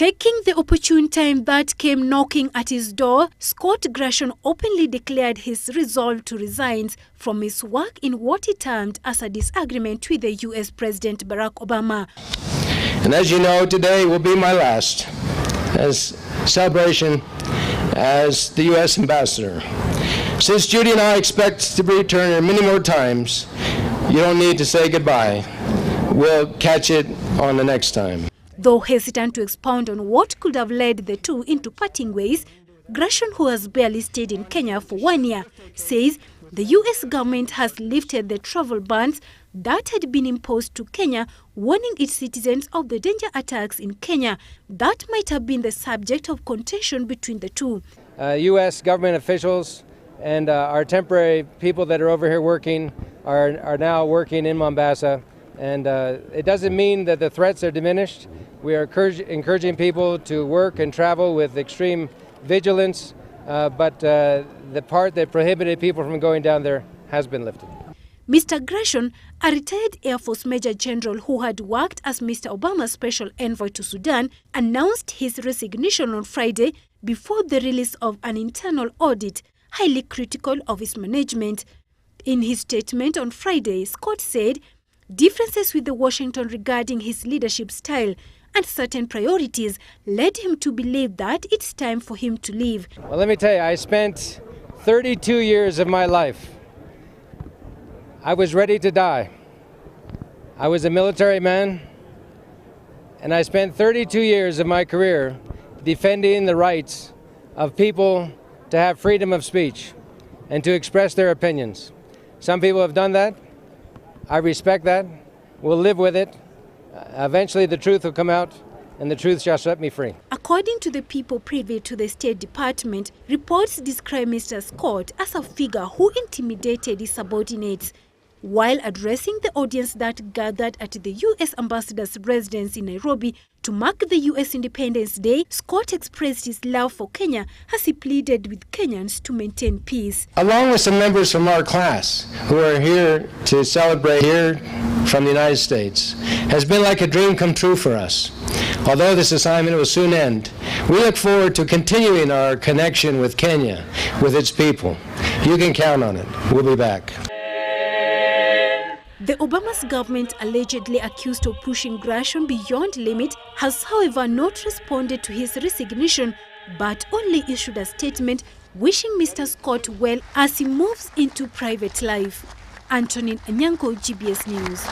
Taking the opportune time that came knocking at his door, Scott Gration openly declared his resolve to resign from his work in what he termed as a disagreement with the U.S. President Barack Obama. And as you know, today will be my last celebration as the U.S. ambassador. Since Judy and I expect to return here many more times, you don't need to say goodbye. We'll catch it on the next time. Though hesitant to expound on what could have led the two into parting ways, Gration, who has barely stayed in Kenya for 1 year, says the U.S. government has lifted the travel bans that had been imposed to Kenya, warning its citizens of the danger attacks in Kenya that might have been the subject of contention between the two. U.S. government officials and our temporary people that are over here working are now working in Mombasa. And it doesn't mean that the threats are diminished. We are encouraging people to work and travel with extreme vigilance, but the part that prohibited people from going down there has been lifted. Mr. Gration, a retired Air Force Major General who had worked as Mr. Obama's special envoy to Sudan, announced his resignation on Friday before the release of an internal audit, highly critical of his management. In his statement on Friday, Scott said differences with Washington regarding his leadership style and certain priorities led him to believe that it's time for him to leave. Well, let me tell you, I spent 32 years of my life. I was ready to die. I was a military man, and I spent 32 years of my career defending the rights of people to have freedom of speech and to express their opinions. Some people have done that. I respect that. We'll live with it. Eventually the truth will come out, and the truth shall set me free. According to the people privy to the State Department, reports describe Mr. Scott as a figure who intimidated his subordinates. While addressing the audience that gathered at the U.S. ambassador's residence in Nairobi to mark the U.S. Independence Day, Scott expressed his love for Kenya as he pleaded with Kenyans to maintain peace. Along with some members from our class who are here to celebrate here from the United States, has been like a dream come true for us. Although this assignment will soon end, we look forward to continuing our connection with Kenya, with its people. You can count on it. We'll be back. The Obama's government, allegedly accused of pushing Gration beyond limit, has however not responded to his resignation, but only issued a statement wishing Mr. Scott well as he moves into private life. Antonin Anyango, GBS News.